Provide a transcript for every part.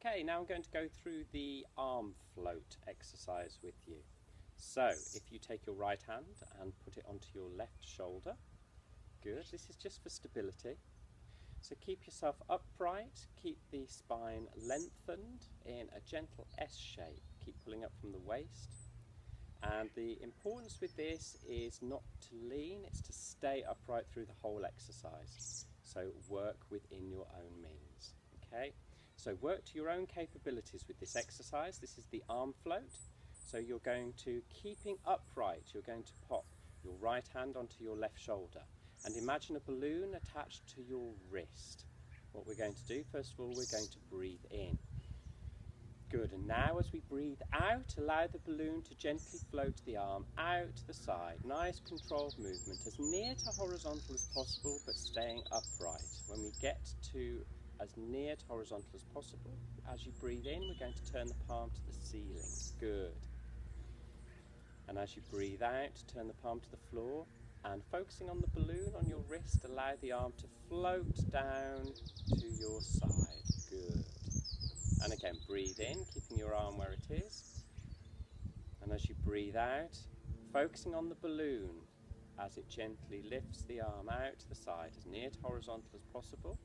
Okay, now I'm going to go through the arm float exercise with you. So, if you take your right hand and put it onto your left shoulder, good, this is just for stability. So keep yourself upright, keep the spine lengthened in a gentle S shape, keep pulling up from the waist. And the importance with this is not to lean, it's to stay upright through the whole exercise. So work within your own means, okay? So work to your own capabilities with this exercise. This is the arm float. So you're going to, keeping upright, you're going to pop your right hand onto your left shoulder and imagine a balloon attached to your wrist. What we're going to do, first of all, we're going to breathe in. Good, and now as we breathe out, allow the balloon to gently float the arm out to the side. Nice controlled movement, as near to horizontal as possible, but staying upright. When we get to as near to horizontal as possible, as you breathe in, we're going to turn the palm to the ceiling. Good. And as you breathe out, turn the palm to the floor, and focusing on the balloon on your wrist, allow the arm to float down to your side. Good. And again, breathe in, keeping your arm where it is. And as you breathe out, focusing on the balloon as it gently lifts the arm out to the side, as near to horizontal as possible.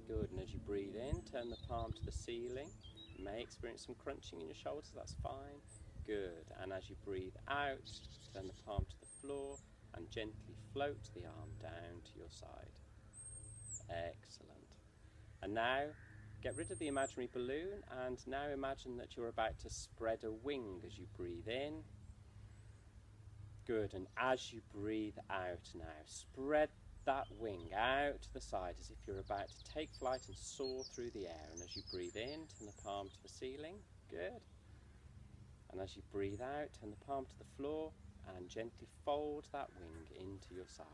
Good, and as you breathe in, turn the palm to the ceiling. You may experience some crunching in your shoulders, that's fine. Good, and as you breathe out, turn the palm to the floor and gently float the arm down to your side. Excellent. And now, get rid of the imaginary balloon and now imagine that you're about to spread a wing as you breathe in. Good, and as you breathe out now, spread that wing out to the side as if you're about to take flight and soar through the air. And as you breathe in, turn the palm to the ceiling. Good. And as you breathe out, turn the palm to the floor and gently fold that wing into your side.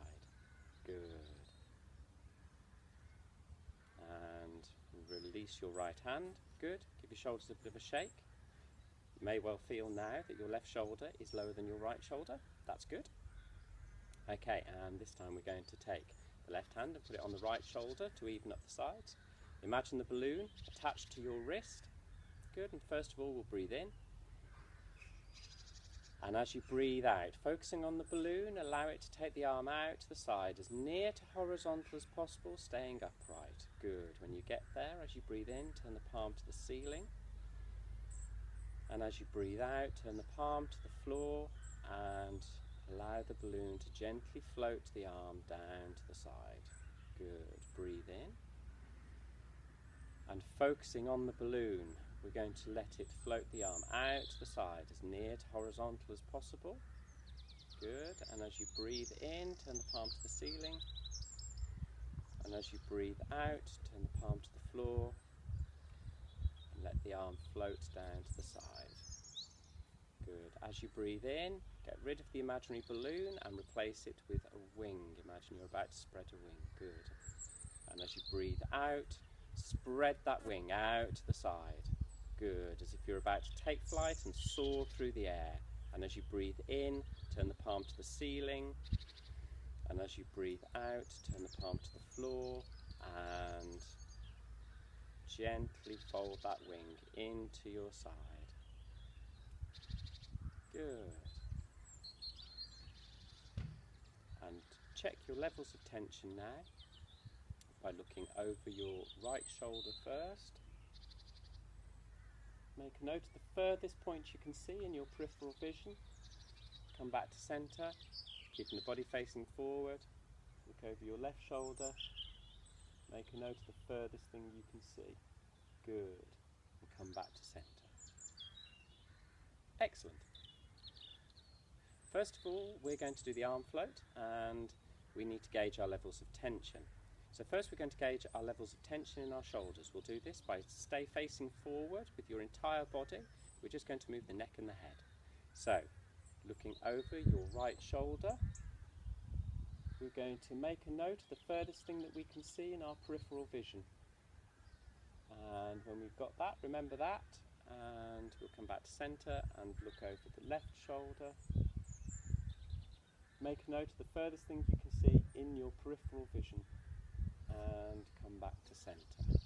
Good. And release your right hand. Good. Give your shoulders a bit of a shake. You may well feel now that your left shoulder is lower than your right shoulder. That's good. Okay, and this time we're going to take the left hand and put it on the right shoulder to even up the sides. Imagine the balloon attached to your wrist. Good, and first of all we'll breathe in. And as you breathe out, focusing on the balloon, allow it to take the arm out to the side as near to horizontal as possible, staying upright. Good. When you get there, as you breathe in, turn the palm to the ceiling. And as you breathe out, turn the palm to the floor and allow the balloon to gently float the arm down to the side. Good. Breathe in. And focusing on the balloon, we're going to let it float the arm out to the side as near to horizontal as possible. Good. And as you breathe in, turn the palm to the ceiling. And as you breathe out, turn the palm to the floor. And let the arm float down to the side. Good. As you breathe in, get rid of the imaginary balloon and replace it with a wing. Imagine you're about to spread a wing. Good. And as you breathe out, spread that wing out to the side. Good. As if you're about to take flight and soar through the air. And as you breathe in, turn the palm to the ceiling. And as you breathe out, turn the palm to the floor and gently fold that wing into your side. Good. And check your levels of tension now by looking over your right shoulder first. Make a note of the furthest point you can see in your peripheral vision. Come back to centre, keeping the body facing forward. Look over your left shoulder. Make a note of the furthest thing you can see. Good. And come back to centre. Excellent. First of all, we're going to do the arm float and we need to gauge our levels of tension. So first we're going to gauge our levels of tension in our shoulders. We'll do this by stay facing forward with your entire body. We're just going to move the neck and the head. So, looking over your right shoulder, we're going to make a note of the furthest thing that we can see in our peripheral vision. And when we've got that, remember that, and we'll come back to centre and look over the left shoulder. Make a note of the furthest thing you can see in your peripheral vision and come back to centre.